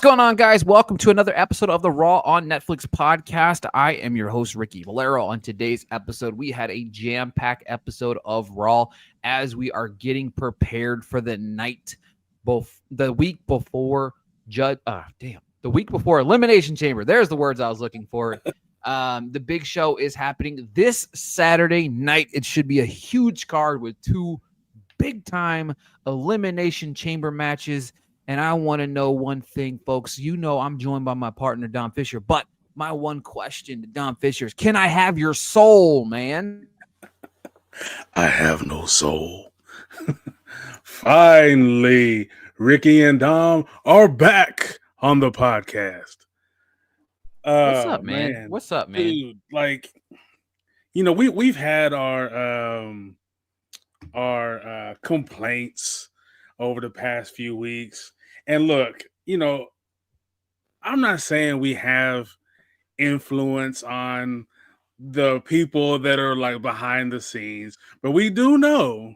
going on, guys? Welcome to another episode of the Raw on Netflix podcast. I am your host, Ricky Valero. On today's episode, we had a jam-packed episode of Raw as we are getting prepared for the night, both the week before the week before Elimination Chamber. There's the words I was looking for. The big show is happening this Saturday night. It should be a huge card with two big-time Elimination Chamber matches. And I want to know one thing, folks. You know I'm joined by my partner, Dom Fisher. But my one question to Dom Fisher is, can I have your soul, man? I have no soul. Finally, Ricky and Dom are back on the podcast. What's up, man? What's up, man? Dude, we've had our complaints over the past few weeks. And look, I'm not saying we have influence on the people that are like behind the scenes, but we do know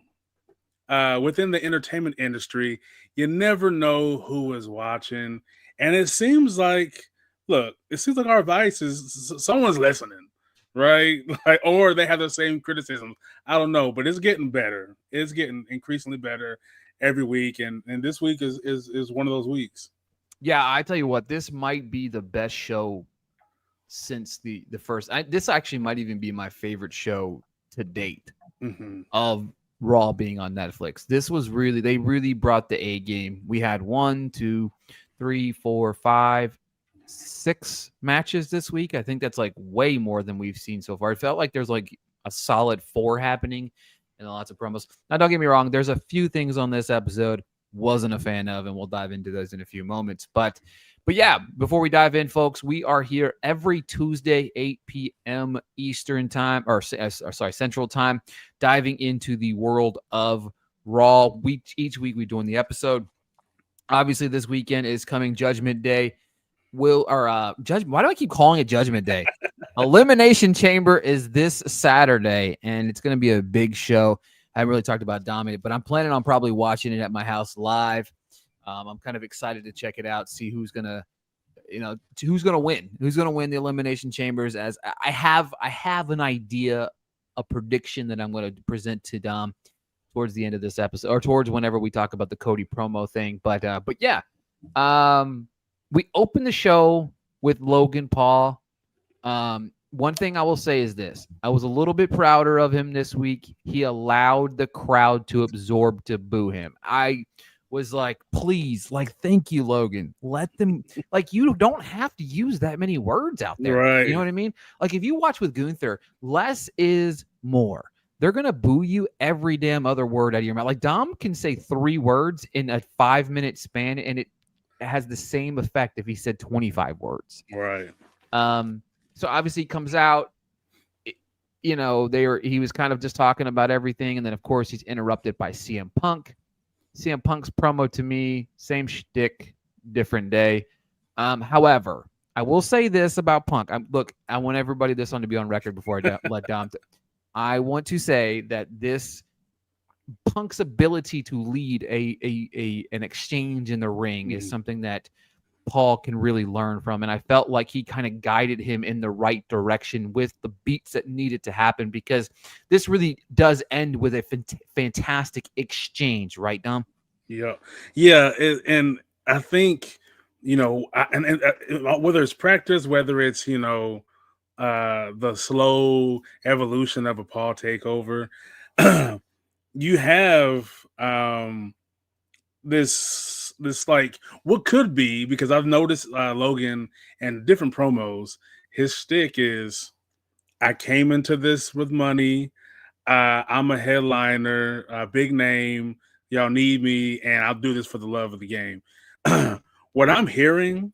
within the entertainment industry, you never know who is watching. And it seems like our advice is someone's listening, right? Or they have the same criticism. I don't know, but it's getting better. It's getting increasingly better every week, and this week is one of those weeks. Yeah, I tell you what, this might be the best show since the first. This actually might even be my favorite show to date of Raw being on Netflix. This was they really brought the A game. We had 1, 2, 3, 4, 5, 6 matches this week. I think that's like way more than we've seen so far. It felt like there's like a solid 4 happening. And lots of promos. Now, don't get me wrong. There's a few things on this episode wasn't a fan of, and we'll dive into those in a few moments. But yeah, before we dive in, folks, we are here every Tuesday, 8 p.m. Eastern time, or Central time, diving into the world of Raw. Each week we're doing the episode. Obviously, this weekend is coming Judgment Day. Why do I keep calling it Judgment Day? Elimination Chamber is this Saturday, and it's going to be a big show. I haven't really talked about Dominant, but I'm planning on probably watching it at my house live. I'm kind of excited to check it out, see who's going to win. Who's going to win the Elimination Chambers? As I have an idea, a prediction that I'm going to present to Dom towards the end of this episode, or towards whenever we talk about the Cody promo thing. But yeah, we open the show with Logan Paul. One thing I will say is this. I was a little bit prouder of him this week. He allowed the crowd to absorb to boo him. I was like, please, thank you, Logan. Let them, you don't have to use that many words out there. Right. You know what I mean? If you watch with Gunther, less is more. They're going to boo you every damn other word out of your mouth. Dom can say 3 words in a 5-minute span, and it has the same effect if he said 25 words. Right. So obviously he comes out, he was kind of just talking about everything. And then of course he's interrupted by CM Punk. CM Punk's promo, to me, same shtick, different day. However, I will say this about Punk. I want everybody this one to be on record before I let Dom. I want to say that this Punk's ability to lead an exchange in the ring is something that Paul can really learn from, and I felt like he kind of guided him in the right direction with the beats that needed to happen, because this really does end with a fantastic exchange, right, Dom? Yeah, and I think whether it's practice, whether it's the slow evolution of a Paul takeover. You have this what could be, because I've noticed Logan and different promos, his shtick is, I came into this with money, I'm a headliner, a big name, y'all need me, and I'll do this for the love of the game. What I'm hearing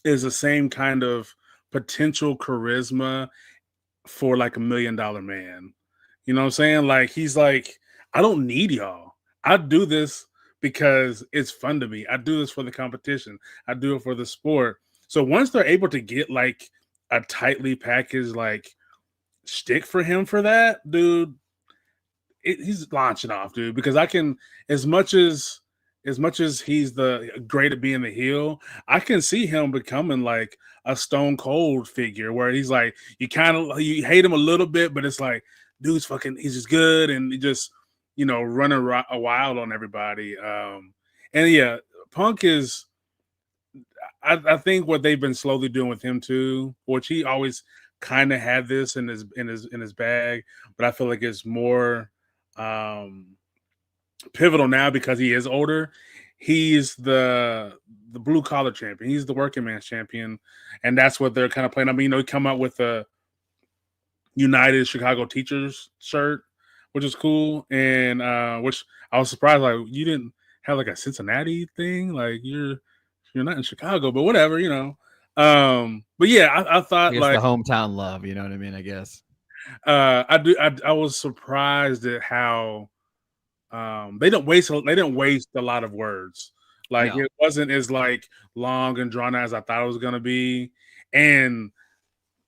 is the same kind of potential charisma for $1 million man. You know what I'm saying? He's like, I don't need y'all. I do this because it's fun to me. I do this for the competition. I do it for the sport. So once they're able to get a tightly packaged shtick for him for that, dude, he's launching off, dude. Because I can, as much as as much as he's the great at being the heel, I can see him becoming like a Stone Cold figure where he's like, you hate him a little bit, but it's like, dude's fucking, he's just good, and he just, running a wild on everybody. And yeah, Punk is, I think what they've been slowly doing with him too, which he always kind of had this in his bag, but I feel like it's more pivotal now because he is older. He's the blue collar champion. He's the working man's champion, and that's what they're kind of playing. I mean, he come out with the United Chicago Teachers shirt, which is cool, and which I was surprised. Like, you didn't have like a Cincinnati thing. Like, you're not in Chicago, but whatever, But yeah, I thought, the hometown love, you know what I mean? I guess. I was surprised at how they didn't waste a lot of words. Like, No. it wasn't as like long and drawn out as I thought it was gonna be, and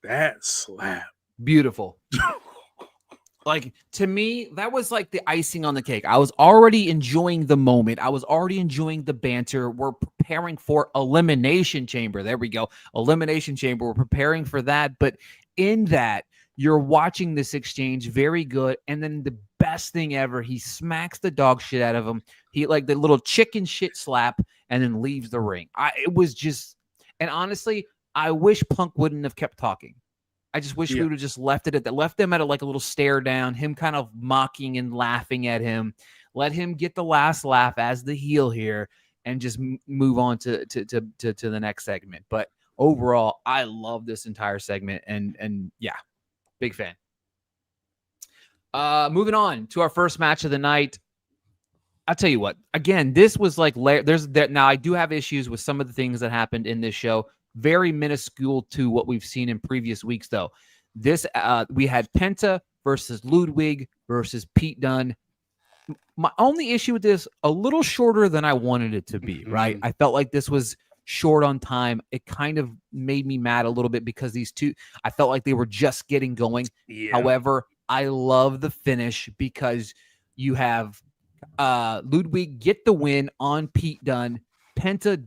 that slap, Beautiful. Like, to me, that was like the icing on the cake. I was already enjoying the moment. I was already enjoying the banter. We're preparing for Elimination Chamber. There we go. Elimination Chamber. We're preparing for that. But in that, you're watching this exchange, very good. And then the best thing ever, he smacks the dog shit out of him. He like the little chicken shit slap and then leaves the ring. It was just, and honestly, I wish Punk wouldn't have kept talking. I just wish we would have just left them at like a little stare down, him kind of mocking and laughing at him. Let him get the last laugh as the heel here and just move on to the next segment. But overall, I love this entire segment, and yeah, big fan. Moving on to our first match of the night. I'll tell you what, again, this was like, now I do have issues with some of the things that happened in this show. Very minuscule to what we've seen in previous weeks, though. This we had Penta versus Ludwig versus Pete Dunne. My only issue with this, a little shorter than I wanted it to be, right? I felt like this was short on time. It kind of made me mad a little bit because these two, I felt like they were just getting going. Yeah. However, I love the finish because you have Ludwig get the win on Pete Dunne. Penta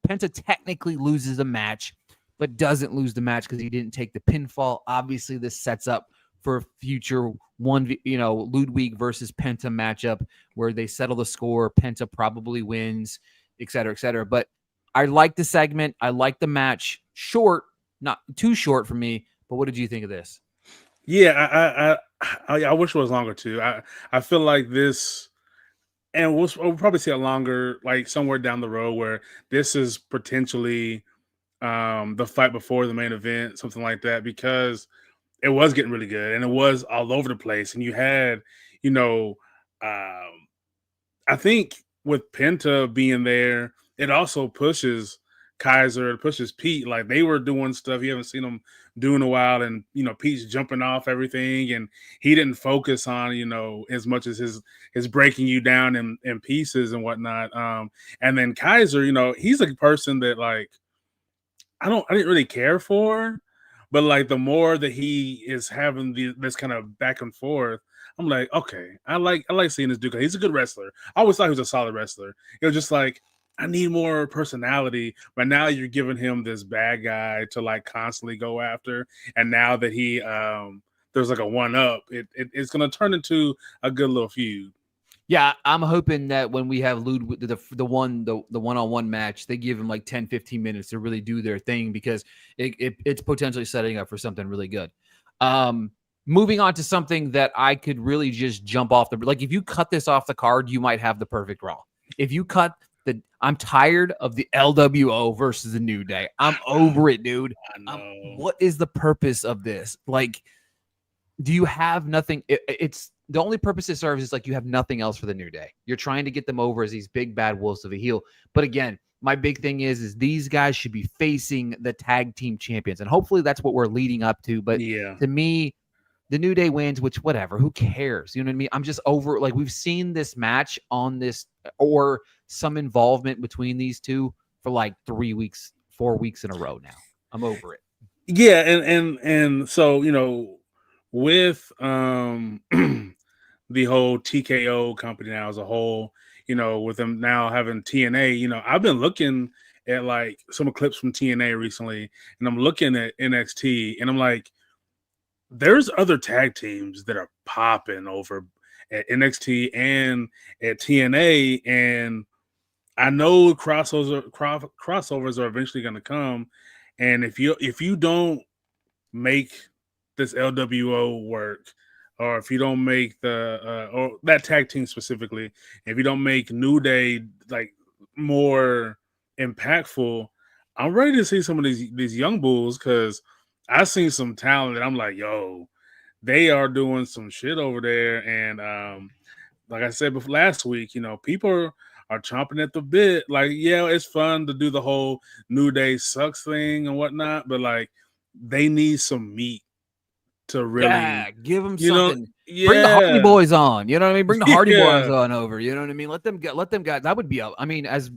Penta technically loses the match, but doesn't lose the match because he didn't take the pinfall. Obviously, this sets up for a future Ludwig versus Penta matchup where they settle the score. Penta probably wins, et cetera, et cetera. But I like the segment. I like the match. Short, not too short for me. But what did you think of this? Yeah, I wish it was longer too. I feel like this. And we'll probably see it longer, like somewhere down the road, where this is potentially the fight before the main event, something like that, because it was getting really good and it was all over the place. And you had, I think with Penta being there, it also pushes Kaiser, it pushes Pete. Like, they were doing stuff you haven't seen them do in a while, and Pete's jumping off everything, and he didn't focus on as much as his breaking you down in pieces and whatnot. And then Kaiser, he's a person that, like, I didn't really care for, but like the more that he is having this kind of back and forth, I'm like, okay, I like seeing this dude. He's a good wrestler. I always thought he was a solid wrestler. It was just like, I need more personality, but now you're giving him this bad guy to like constantly go after, and now that he there's like a one up, it's gonna turn into a good little feud. Yeah, I'm hoping that when we have Ludwig, the one-on-one match, they give him like 10, 15 minutes to really do their thing because it's potentially setting up for something really good. Moving on to something that I could really just jump off like if you cut this off the card, you might have the perfect Raw. If you cut I'm tired of the LWO versus the New Day. I'm over it, dude. What is the purpose of this? Like, do you have nothing? It's the only purpose it serves is like you have nothing else for the New Day. You're trying to get them over as these big bad wolves of a heel. But again, my big thing is these guys should be facing the tag team champions. And hopefully that's what we're leading up to. But to me, the New Day wins, which whatever, who cares? You know what I mean? I'm just over, like, we've seen this match on this or some involvement between these two for like 3 weeks, 4 weeks in a row now. I'm over it. Yeah, and so, with the whole TKO company now as a whole, with them now having TNA, I've been looking at like some clips from TNA recently, and I'm looking at NXT, and I'm like, there's other tag teams that are popping over at NXT and at TNA, and I know crossovers are eventually going to come, and if you don't make this LWO work, or if you don't make the or that tag team specifically, if you don't make New Day like more impactful, I'm ready to see some of these young bulls, because I've seen some talent that I'm like, yo, they are doing some shit over there. And like I said before last week, people are chomping at the bit. Like, yeah, it's fun to do the whole New Day sucks thing and whatnot, but like they need some meat to really, Yeah, give them something. Bring the Hardy yeah, Boys on. You know what I mean? Bring the Hardy Boys yeah, on over. You know what I mean? Let them guys. That would be I mean, as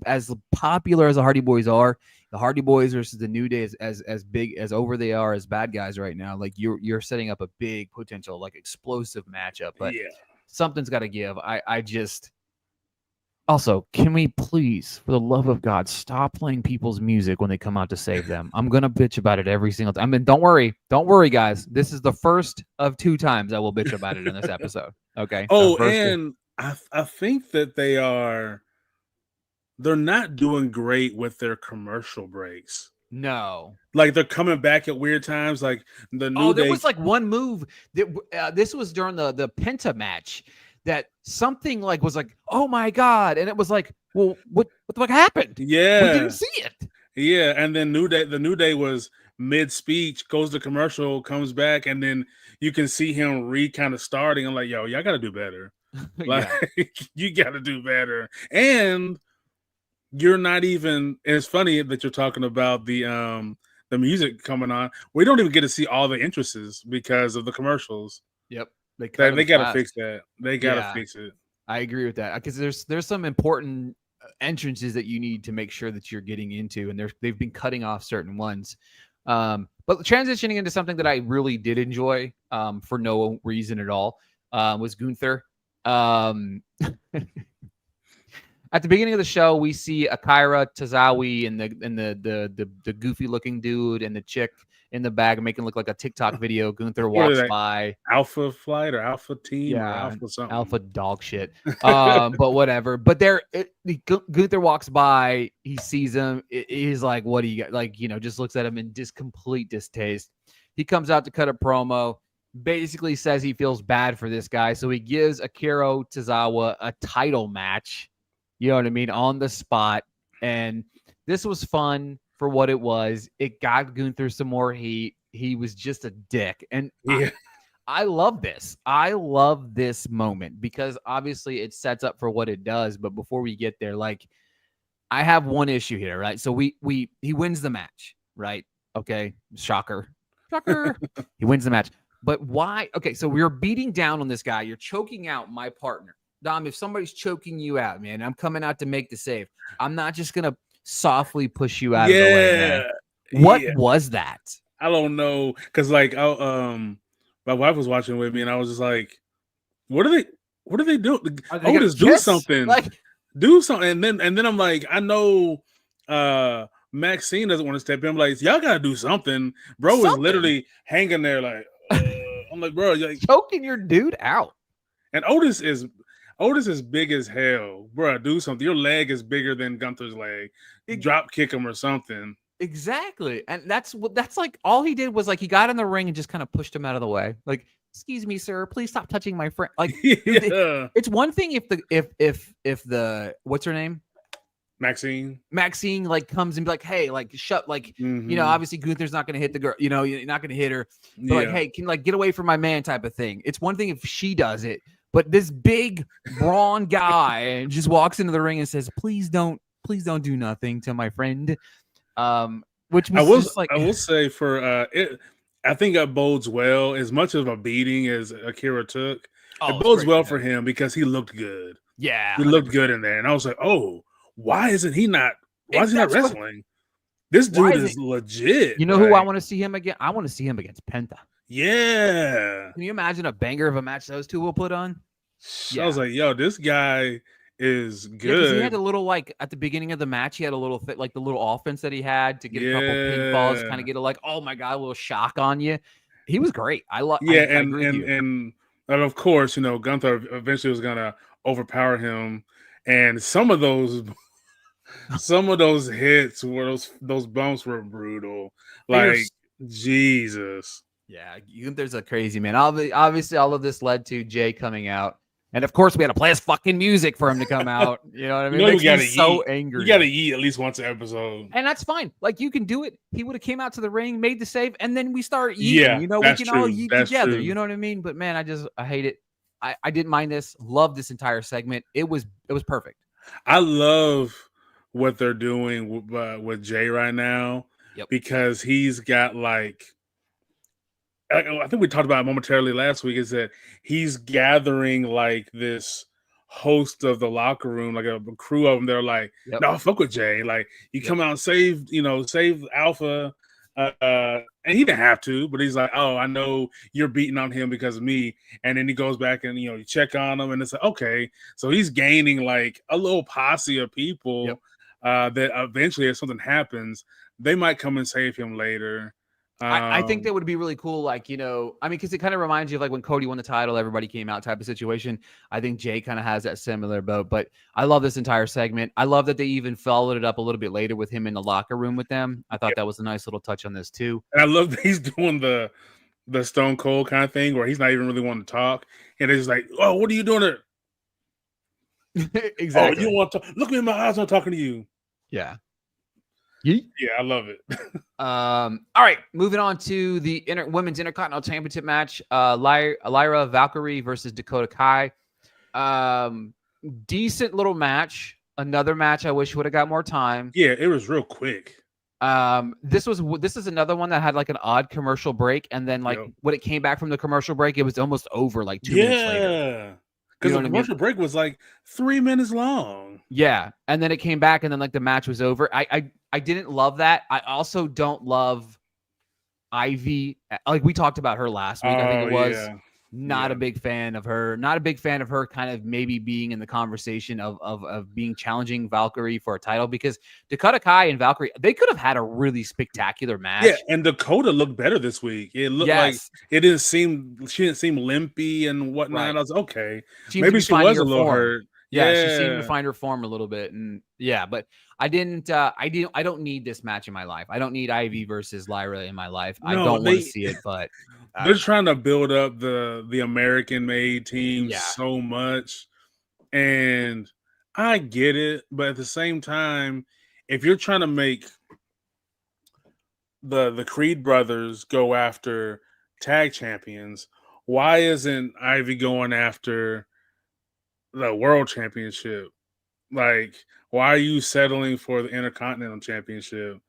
popular as the Hardy Boys are, the Hardy Boys versus the New Day, as big as over they are as bad guys right now. Like you're setting up a big potential like explosive matchup, but yeah. something's got to give. I just. Also, can we please, for the love of God, stop playing people's music when they come out to save them? I'm going to bitch about it every single time. I mean, don't worry, guys. This is the first of 2 times I will bitch about it in this episode. Okay. Oh, and I think that they're not doing great with their commercial breaks. No. Like they're coming back at weird times. Like the New Day. There was like one move that this was during the Penta match, that something like was like, oh my God. And it was like, well, what the fuck happened? Yeah. We didn't see it. Yeah. And then the New Day was mid-speech, goes to commercial, comes back, and then you can see him kind of starting. I'm like, yo, y'all got to do better. Like, you got to do better. And you're not even, it's funny that you're talking about the music coming on. We don't even get to see all the entrances because of the commercials. Yep. They got to fix that. They got to fix it. I agree with that, because there's some important entrances that you need to make sure that you're getting into, and they've been cutting off certain ones. But transitioning into something that I really did enjoy for no reason at all was Gunther. At the beginning of the show, we see Akira Tozawa and the goofy looking dude and the chick in the bag making it look like a TikTok video. Gunther walks by. Alpha Flight or Alpha Team or Alpha something. Alpha dog shit. But whatever. But Gunther walks by. He sees him. He's like, what do you got? Like, just looks at him in complete distaste. He comes out to cut a promo. Basically says he feels bad for this guy. So he gives Akira Tozawa a title match. You know what I mean? On the spot. And this was fun for what it was. It got Gunther some more heat. He was just a dick. And yeah. I love this. I love this moment because obviously it sets up for what it does. But before we get there, like, I have one issue here, right? So he wins the match, right? Okay. Shocker. He wins the match. But why? Okay. So we're beating down on this guy. You're choking out my partner. Dom, if somebody's choking you out, man, I'm coming out to make the save. I'm not just going to softly push you out of the way, man. What was that? I don't know. Because, like, my wife was watching with me, and I was just like, what are they doing? Otis, do something. Do something. And then I'm like, I know Maxine doesn't want to step in. I'm like, y'all got to do something. Bro is literally hanging there like, I'm like, bro, you're like, choking your dude out. And Otis is big as hell, bro. Do something. Your leg is bigger than Gunther's leg. Drop kick him or something. Exactly, and that's like all he did was like he got in the ring and just kind of pushed him out of the way. Like, excuse me, sir, please stop touching my friend. Like, it's one thing if the what's her name, Maxine like comes and be like, hey, like shut, like obviously Gunther's not gonna hit the girl, you're not gonna hit her, but like, hey, can like get away from my man type of thing. It's one thing if she does it. But this big, brawn guy just walks into the ring and says, please don't do nothing to my friend. Which was I will say for it, I think that bodes well. As much of a beating as Akira took, it bodes well for him because he looked good. Yeah. He looked good in there. And I was like, oh, why is he not wrestling? This dude is legit. You know who I want to see him again? I want to see him against Penta. Yeah. Can you imagine a banger of a match those two will put on? Yeah. I was like, yo, this guy is Yeah, because he had good. a little like at the beginning of the match, he had a little like the little offense that he had to get a couple pinfalls, kind Yeah. of get a like, oh my god, a little shock on you. He was great. Yeah, I and agree with and you. and and of course, Gunther eventually was gonna overpower him, and some of those hits were those bumps were brutal. Like Fierce. Jesus. Yeah, Gunther's a crazy man. Obviously, all of this led to Jay coming out, and of course, we had to play his fucking music for him to come out. You know what I mean? You It know you makes me gotta so eat. You gotta angry. eat at least once an episode. And that's fine. Like you can do it. He would have came out to the ring, made the save, and then we start eating. Yeah, You know, we that's can all true. eat That's together. You true. know what I mean? But man, I hate it. I didn't mind this. Love this entire segment. It was perfect. I love what they're doing with Jay right now Yep. because he's got like I think we talked about it momentarily last week, is that he's gathering like this host of the locker room, like a crew of them. They're like, Yep. no, fuck with Jay. Like, you Yep. come out and save Alpha. And he didn't have to, but he's like, oh, I know you're beating on him because of me. And then he goes back and, you check on him, and it's like, okay. So he's gaining like a little posse of people Yep. that eventually, if something happens, they might come and save him later. I think that would be really cool. Like, I mean, because it kind of reminds you of like when Cody won the title, everybody came out type of situation. I think Jay kind of has that similar boat, but I love this entire segment. I love that they even followed it up a little bit later with him in the locker room with them. I thought that was a nice little touch on this too. And I love that he's doing the Stone Cold kind of thing where he's not even really wanting to talk. And it's like, oh, what are you doing there? Exactly. Oh, you don't want to talk? Look me in my eyes, I'm talking to you. Yeah. Yeah, I love it. All right, moving on to the women's Intercontinental Championship match. Lyra Valkyrie versus Dakota Kai. Decent little match. Another match I wish would have got more time. Yeah, it was real quick. This is another one that had like an odd commercial break, and then like when it came back from the commercial break, it was almost over like 2 minutes later. Yeah, because the commercial break was like 3 minutes long. Yeah, and then it came back, and then like the match was over. I didn't love that. I also don't love Ivy. Like we talked about her last week, I think it was. Yeah. Not a big fan of her. Not a big fan of her kind of maybe being in the conversation of being challenging Valkyrie for a title, because Dakota Kai and Valkyrie, they could have had a really spectacular match. Yeah, and Dakota looked better this week. It looked like she didn't seem limpy and whatnot. Right. I was okay. Maybe she was a little hurt. Yeah, she seemed to find her form a little bit, and but I don't need this match in my life. I don't need Ivy versus Lyra in my life. I don't want to see it, but they're trying to build up the American-made team so much, and I get it, but at the same time, if you're trying to make the Creed brothers go after tag champions, why isn't Ivy going after the world championship? Like, why are you settling for the Intercontinental Championship?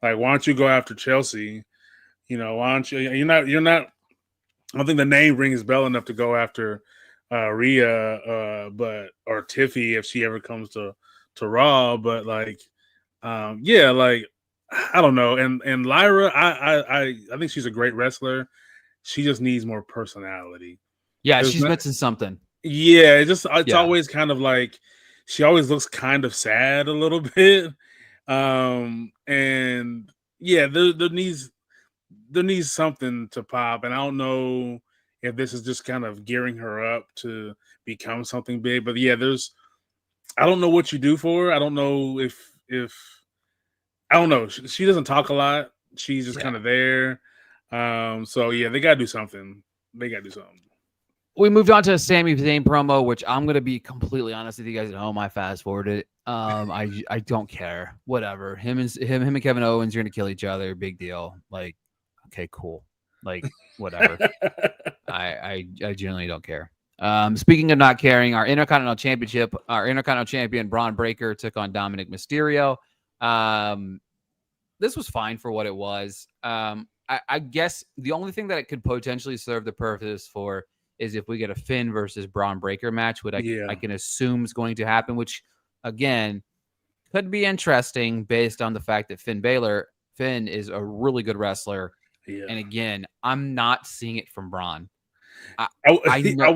Like, why don't you go after Chelsea? Why don't you? You're not. I don't think the name rings bell enough to go after Rhea, or Tiffy if she ever comes to Raw. But like, like I don't know. And Lyra, I think she's a great wrestler. She just needs more personality. Yeah, she's missing something. Yeah, it's always kind of like she always looks kind of sad a little bit. And yeah, there needs something to pop, and I don't know if this is just kind of gearing her up to become something big. But yeah, I don't know what you do for her. I don't know if I don't know. She doesn't talk a lot. She's just kind of there. So yeah, they gotta do something. We moved on to a Sami Zayn promo, which I'm gonna be completely honest with you guys at home. I fast forwarded it. I don't care. Whatever. Him and Kevin Owens are gonna kill each other. Big deal. Like, okay, cool. Like, whatever. I generally don't care. Speaking of not caring, our Intercontinental Champion Braun Breaker took on Dominic Mysterio. This was fine for what it was. I guess the only thing that it could potentially serve the purpose for is if we get a Finn versus Braun Breaker match, which I can assume is going to happen, which again could be interesting based on the fact that Finn is a really good wrestler. Yeah. And again, I'm not seeing it from Braun. I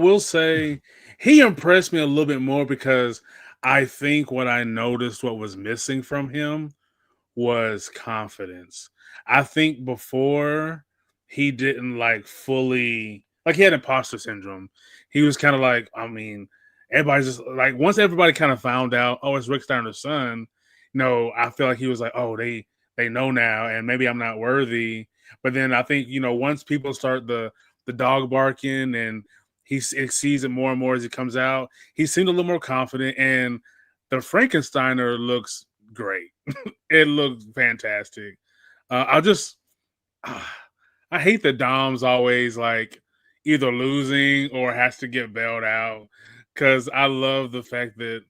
will say he impressed me a little bit more because I think what I noticed what was missing from him was confidence. I think before he didn't like fully like he had imposter syndrome. He was kind of like, I mean, everybody's just like once everybody kind of found out, oh, it's Rick Steiner's son. I feel like he was like, oh, they know now, and maybe I'm not worthy. But then I think once people start the dog barking and he sees it more and more as he comes out, he seemed a little more confident, and the Frankensteiner looks great. It looked fantastic. I just, I hate that Dom's always like either losing or has to get bailed out because I love the fact that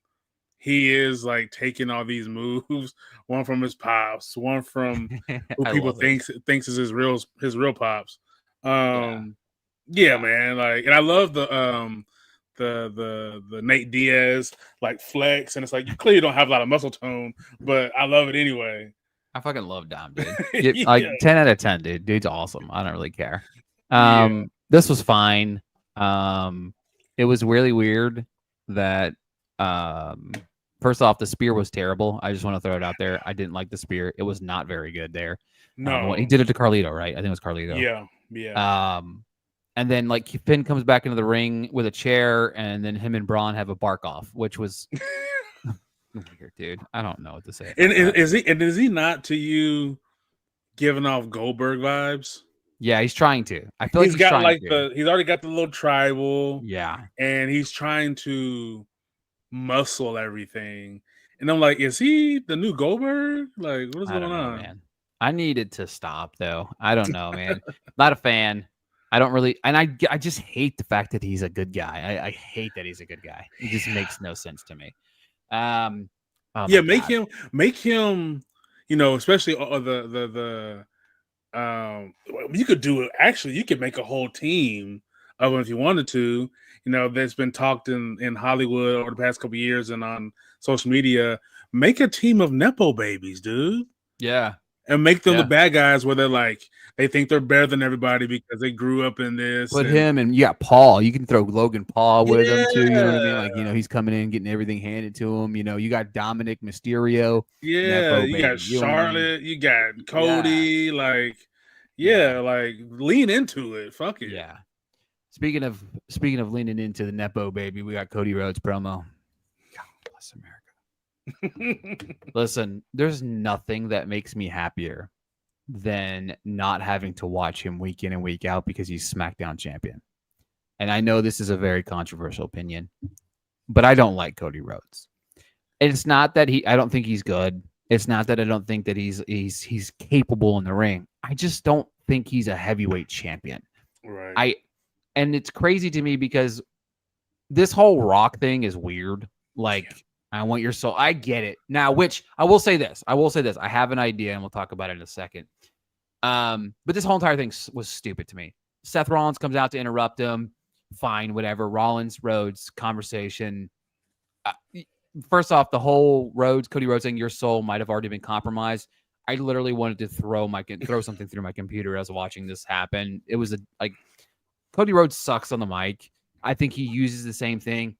he is like taking all these moves, one from his pops, one from who I people love it. thinks is his real pops. Yeah. Yeah, Yeah. man. Like, and I love the Nate Diaz like flex, and it's like you clearly don't have a lot of muscle tone, but I love it anyway. I fucking love Dom, dude. Yeah, Like 10 out of 10, dude. Dude's awesome. I don't really care. yeah. This was fine. It was really weird that first off, the spear was terrible. I just want to throw it out there. I didn't like the spear. It was not very good there. He No. did it to Carlito, right? I think it was Carlito. Yeah, yeah. And then like Finn comes back into the ring with a chair, and then him and Braun have a bark off, which was weird, dude. I don't know what to say. And is he not to you giving off Goldberg vibes? Yeah, he's trying to. I feel like he's got trying like to. he's already got the little tribal, Yeah. and he's trying to muscle everything. And I'm like, is he the new Goldberg? Like, what is I going don't know, on? man. I needed to stop though. I don't know, man. Not a fan. I don't really, and I just hate the fact that he's a good guy. I hate that he's a good guy. It just makes no sense to me. Oh Yeah, my god. make him, especially you could do it. Actually, you could make a whole team of them if you wanted to. That's been talked in Hollywood over the past couple of years and on social media. Make a team of nepo babies, dude. Yeah. And make them the Yeah. bad guys where they're like they think they're better than everybody because they grew up in this. Put And him and you got Paul. You can throw Logan Paul with him too. You know what I mean? yeah, Like, he's coming in, getting everything handed to him. You got Dominic Mysterio, yeah, Nepo you got baby. You know what I mean? Charlotte, you got Yeah. Cody, like Yeah. yeah, like lean into it. Fuck it. Yeah. Speaking of leaning into the Nepo baby, we got Cody Rhodes promo. God bless America. Listen, there's nothing that makes me happier than not having to watch him week in and week out because he's SmackDown champion. And I know this is a very controversial opinion, but I don't like Cody Rhodes. It's not that I don't think he's good. It's not that I don't think that he's capable in the ring. I just don't think he's a heavyweight champion. Right. And it's crazy to me because this whole Rock thing is weird. Like, I want your soul. I get it. Now, which I will say this. I have an idea, and we'll talk about it in a second. But this whole entire thing was stupid to me. Seth Rollins comes out to interrupt him. Fine, whatever. Rollins, Rhodes conversation. First off, the whole Cody Rhodes saying your soul might have already been compromised. I literally wanted to throw something through my computer as watching this happen. It was Cody Rhodes sucks on the mic. I think he uses the same thing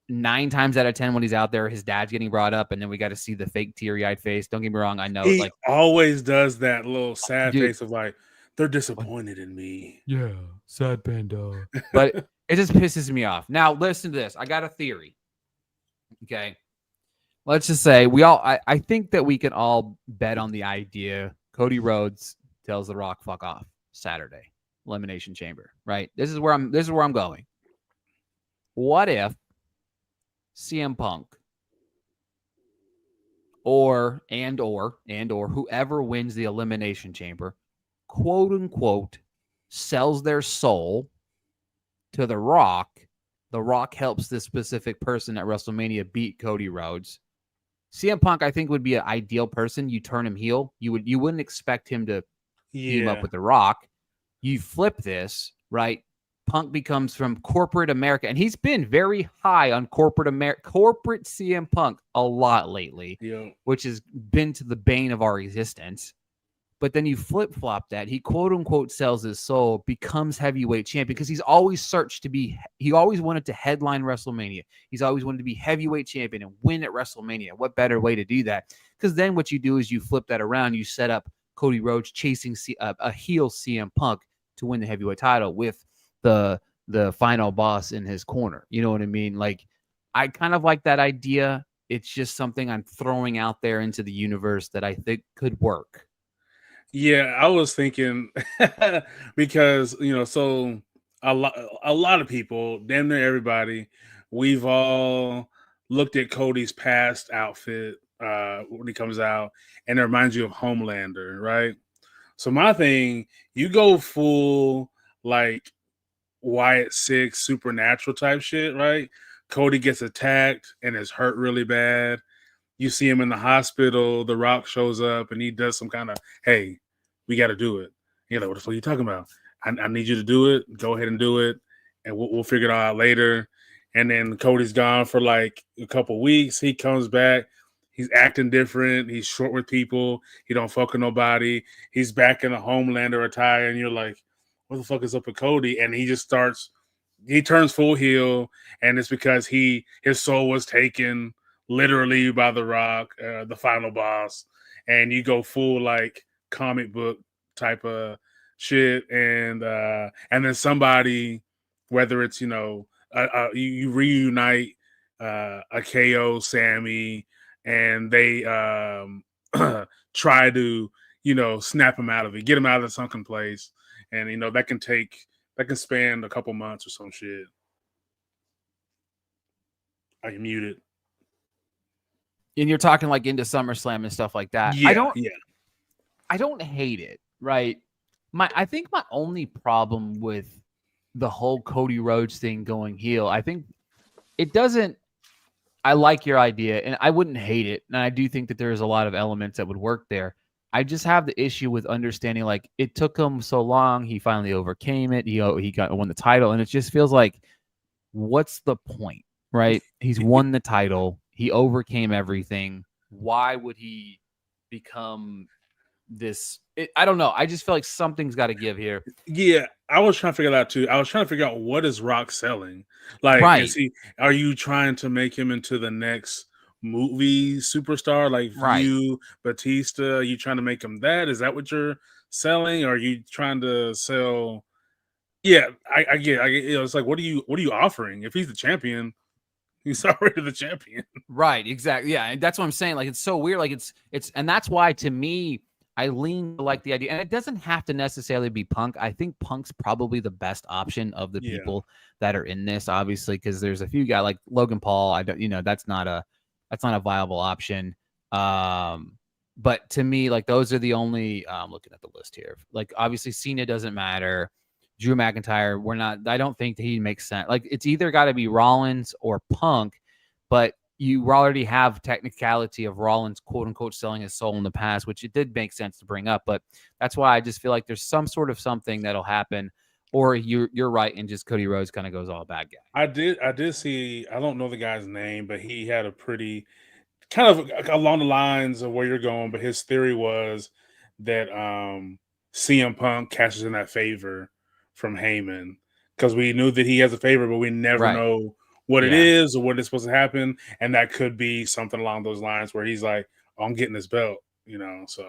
9 times out of 10 when he's out there. His dad's getting brought up, and then we got to see the fake teary-eyed face. Don't get me wrong. I know, he always does that little sad dude, face of like they're disappointed in me. Yeah, sad panda. But it just pisses me off. Now, listen to this. I got a theory. Okay. Let's just say I think that we can all bet on the idea Cody Rhodes tells The Rock fuck off Saturday. Elimination Chamber, right? This is where I'm going. What if CM Punk or whoever wins the Elimination Chamber, quote unquote, sells their soul to The Rock. The Rock helps this specific person at WrestleMania beat Cody Rhodes. CM Punk, I think, would be an ideal person. You turn him heel. You wouldn't expect him to team up with The Rock. You flip this, right? Punk becomes from corporate America, and he's been very high on corporate CM Punk a lot lately, which has been to the bane of our existence. But then you flip flop that. He quote unquote sells his soul, becomes heavyweight champion because he's always searched to be, he always wanted to headline WrestleMania. He's always wanted to be heavyweight champion and win at WrestleMania. What better way to do that? Because then what you do is you flip that around. You set up Cody Rhodes chasing a heel CM Punk to win the heavyweight title with the final boss in his corner. You know what I mean? Like, I kind of like that idea. It's just something I'm throwing out there into the universe that I think could work. Yeah, I was thinking because so a lot of people, damn near everybody, we've all looked at Cody's past outfit when he comes out, and it reminds you of Homelander, right? So my thing, you go full like Wyatt Six supernatural type shit, right? Cody gets attacked and is hurt really bad. You see him in the hospital. The Rock shows up and he does some kind of, hey, we got to do it. You're like, what the fuck are you talking about? I need you to do it. Go ahead and do it, and we'll figure it out later. And then Cody's gone for like a couple weeks. He comes back. He's acting different. He's short with people. He don't fuck with nobody. He's back in the Homelander attire, and you're like, what the fuck is up with Cody? And he just starts. He turns full heel, and it's because his soul was taken literally by the Rock, the final boss, and you go full like comic book type of shit, and then somebody, whether it's you reunite a KO Sammy, and they try to snap him out of it, get him out of the sunken place, and that can span a couple months or some shit. Are you muted? And you're talking like into SummerSlam and stuff like that. Yeah, I don't hate it, right? I think my only problem with the whole Cody Rhodes thing going heel, I think it doesn't. I like your idea, and I wouldn't hate it, and I do think that there's a lot of elements that would work there. I just have the issue with understanding, like, it took him so long. He finally overcame it. He won the title, and it just feels like, what's the point, right? He's won the title. He overcame everything. Why would he become this? I don't know. I just feel like something's got to give here. Yeah, I was trying to figure that out too. I was trying to figure out, what is Rock selling? Like, Right. Are you trying to make him into the next movie superstar, like you, Batista? Are you trying to make him that? Is that what you're selling? Or are you trying to sell? Yeah, I get. It's like, what are you offering? If he's the champion, he's already the champion. Right. Exactly. Yeah, and that's what I'm saying. Like, it's so weird. Like, it's, and that's why, to me, I lean to like the idea, and it doesn't have to necessarily be Punk. I think Punk's probably the best option of the people that are in this, obviously, because there's a few guys like Logan Paul. I don't, that's not a viable option. But to me, like, those are the only. I'm looking at the list here. Like, obviously, Cena doesn't matter. Drew McIntyre, I don't think that he makes sense. Like, it's either got to be Rollins or Punk, but you already have technicality of Rollins, quote unquote, selling his soul in the past, which it did make sense to bring up. But that's why I just feel like there's some sort of something that'll happen, or you're right, and just Cody Rhodes kind of goes all bad guy. I did see, I don't know the guy's name, but he had a pretty kind of along the lines of where you're going, but his theory was that CM Punk cashes in that favor from Heyman, because we knew that he has a favor, but we never know what it is or what is supposed to happen, and that could be something along those lines where he's like, oh, I'm getting this belt, so.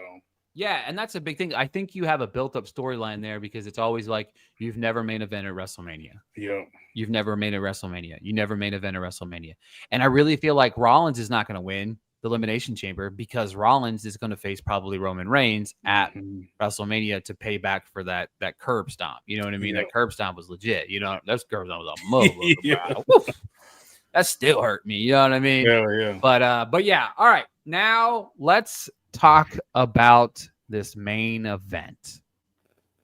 Yeah, and that's a big thing. I think you have a built-up storyline there, because it's always like, you've never main event at WrestleMania. Yeah. You've never made a WrestleMania. You never main event at WrestleMania. And I really feel like Rollins is not going to win the Elimination Chamber, because Rollins is going to face probably Roman Reigns at WrestleMania to pay back for that curb stomp. You know what I mean? That curb stomp was legit. That curb stomp was a mother. That still hurt me. You know what I mean? Yeah. But yeah. All right. Now let's talk about this main event.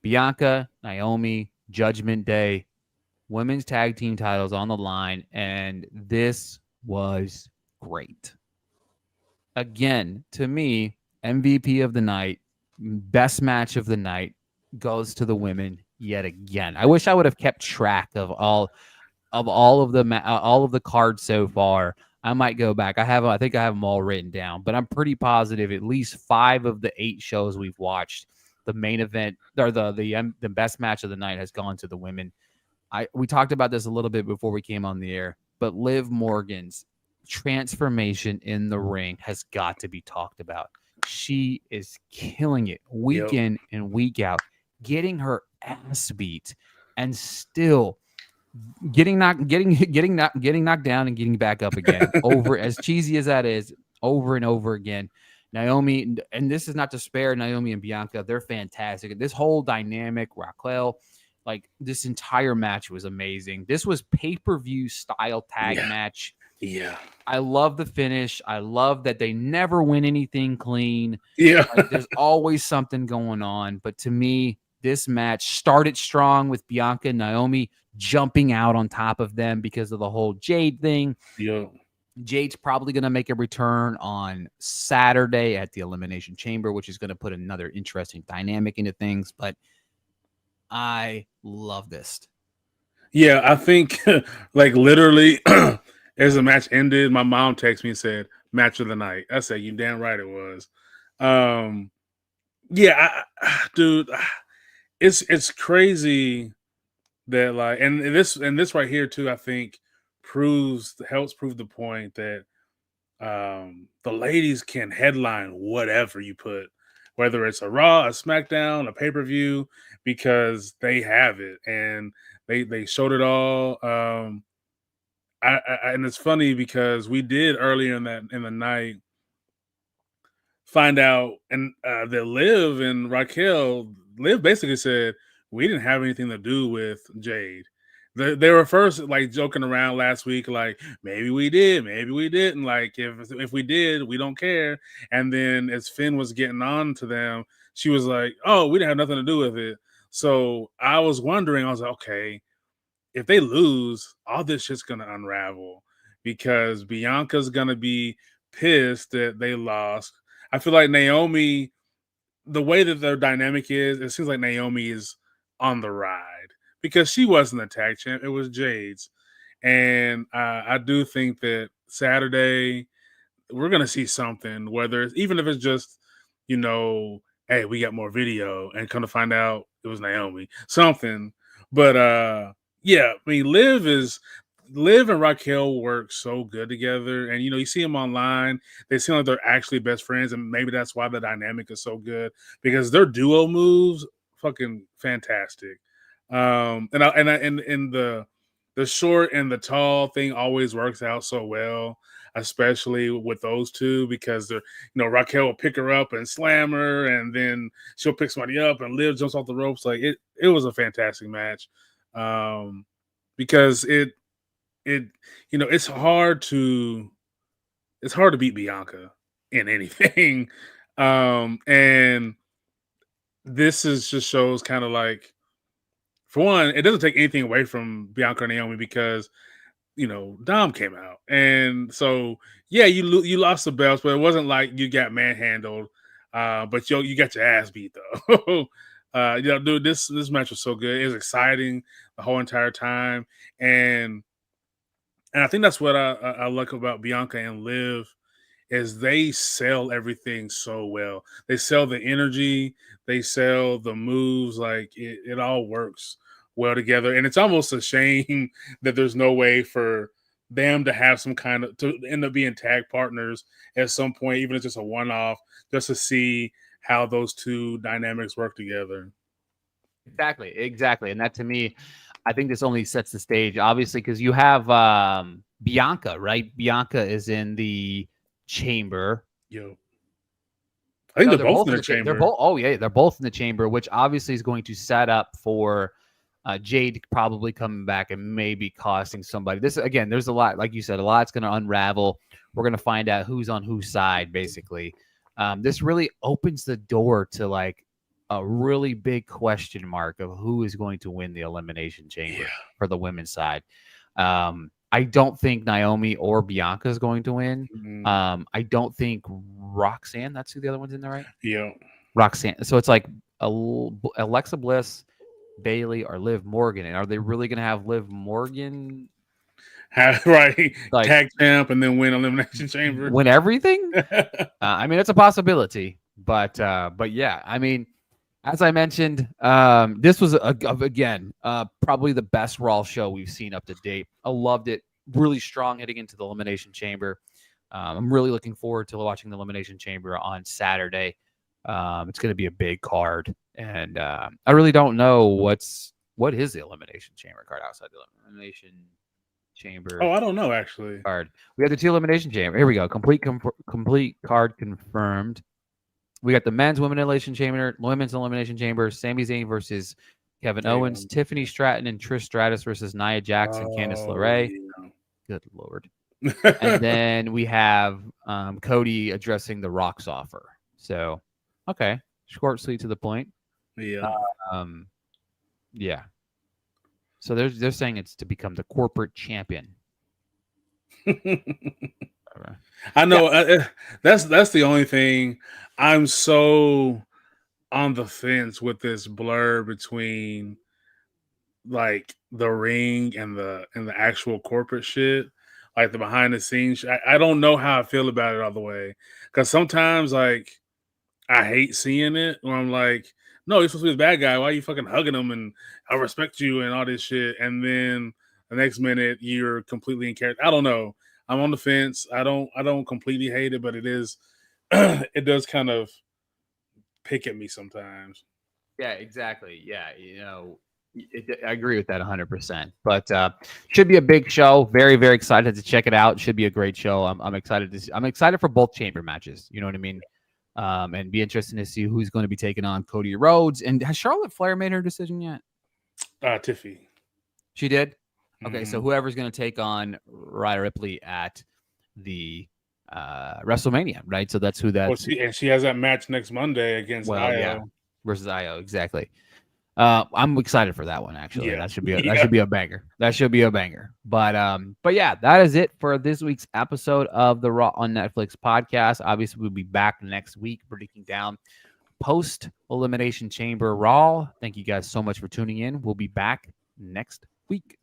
Bianca, Naomi, Judgment Day, women's tag team titles on the line, and this was great. Again, to me, MVP of the night, best match of the night goes to the women yet again. I wish I would have kept track of all of the cards so far. I might go back. I think I have them all written down, but I'm pretty positive at least 5 of the 8 shows we've watched, the main event or the best match of the night has gone to the women. We talked about this a little bit before we came on the air, but Liv Morgan's transformation in the ring has got to be talked about. She is killing it week Yep. in and week out, getting her ass beat and still getting knocked down and getting back up again over, as cheesy as that is, over and over again. Naomi, and this is not to spare Naomi and Bianca, they're fantastic. This whole dynamic, Raquel, like this entire match was amazing. This was pay-per-view style tag match. Yeah. I love the finish. I love that they never win anything clean. Yeah. Like, there's always something going on. But to me, this match started strong with Bianca and Naomi jumping out on top of them because of the whole Jade thing. Yeah. Jade's probably going to make a return on Saturday at the Elimination Chamber, which is going to put another interesting dynamic into things. But I love this. Yeah, I think like literally as the match ended, my mom texted me and said, "Match of the night." I said, "You damn right it was." Yeah, dude, it's crazy that like, and this right here too, I think helps prove the point that the ladies can headline whatever you put, whether it's a Raw, a SmackDown, a pay-per-view, because they have it and they showed it all. And it's funny because we did earlier in the night find out and that Liv basically said we didn't have anything to do with Jade. They were first like joking around last week, like maybe we did, maybe we didn't. Like if we did, we don't care. And then as Finn was getting on to them, she was like, "Oh, we didn't have nothing to do with it." So I was wondering, I was like, okay, if they lose, all this shit's gonna unravel because Bianca's gonna be pissed that they lost. I feel like Naomi, the way that their dynamic is, it seems like Naomi is on the ride because she wasn't the tag champ; it was Jade's, and I do think that Saturday we're gonna see something, whether it's even if it's just, hey, we got more video, and come to find out it was Naomi, something. But yeah, I mean, Liv and Raquel work so good together, and you see them online. They seem like they're actually best friends, and maybe that's why the dynamic is so good because their duo moves fucking fantastic. And the short and the tall thing always works out so well, especially with those two because Raquel will pick her up and slam her, and then she'll pick somebody up, and Liv jumps off the ropes. Like it was a fantastic match because it's hard to beat Bianca in anything, and this is just shows kind of like, for one, it doesn't take anything away from Bianca and Naomi because Dom came out, and so yeah, you lost the belts, but it wasn't like you got manhandled, but you got your ass beat though. Dude, this match was so good. It was exciting the whole entire time, and I think that's what I like about Bianca and Liv is they sell everything so well. They sell the energy, they sell the moves, like it all works well together. And it's almost a shame that there's no way for them to have some kind of to end up being tag partners at some point, even if it's just a one-off, just to see how those two dynamics work together. Exactly. And that to me, I think this only sets the stage, obviously, because you have Bianca, right? Bianca is in the chamber. Yo. I think they're both in the chamber. They're both. Oh yeah, they're both in the chamber, which obviously is going to set up for Jade probably coming back and maybe costing somebody. This again, there's a lot, like you said, a lot's going to unravel. We're going to find out who's on whose side, basically. This really opens the door to like a really big question mark of who is going to win the Elimination Chamber for the women's side. I don't think Naomi or Bianca is going to win. Mm-hmm. I don't think Roxanne. That's who the other one's in there, right? Yeah. Roxanne. So it's like Alexa Bliss, Bailey, or Liv Morgan. And are they really going to have Liv Morgan? Right, Like tag champ and then win Elimination Chamber. win everything. I mean, it's a possibility, but yeah, I mean, as I mentioned, this was again probably the best Raw show we've seen up to date. I loved it. Really strong heading into the Elimination Chamber. I'm really looking forward to watching the Elimination Chamber on Saturday. It's going to be a big card, and I really don't know what is the Elimination Chamber card outside the Elimination Chamber. Oh, I don't know actually. Card. We have the 2 Elimination Chamber. Here we go. Complete card confirmed. We got the men's women's elimination chamber. Sami Zayn versus Kevin Owens, Tiffany Stratton and Trish Stratus versus Nia Jax and Candice LeRae. Yeah. Good Lord. And then we have Cody addressing the Rock's offer. So, okay, short, sweet, to the point. Yeah. Yeah. So they're saying it's to become the corporate champion. I know. Yeah. That's the only thing. I'm so on the fence with this blur between like the ring and the actual corporate shit, like the behind the scenes. I don't know how I feel about it all the way, because sometimes like I hate seeing it when I'm like, no, you're supposed to be the bad guy. Why are you fucking hugging him and I respect you and all this shit? And then the next minute you're completely in character. I don't know. I'm on the fence. I don't completely hate it, but it is it does kind of pick at me sometimes. Yeah, exactly. Yeah, I agree with that 100%. But should be a big show. Very, very excited to check it out. Should be a great show. I'm excited to see. I'm excited for both chamber matches. You know what I mean? And be interesting to see who's going to be taking on Cody Rhodes. And has Charlotte Flair made her decision yet? Tiffy. She did? Okay, so whoever's going to take on Rhea Ripley at the WrestleMania, right? So that's who that's. And she has that match next Monday against Io. Yeah, versus Io, exactly. I'm excited for that one. Actually, that should be a banger. That should be a banger. But yeah, that is it for this week's episode of the Raw on Netflix podcast. Obviously, we'll be back next week breaking down post Elimination Chamber Raw. Thank you guys so much for tuning in. We'll be back next week.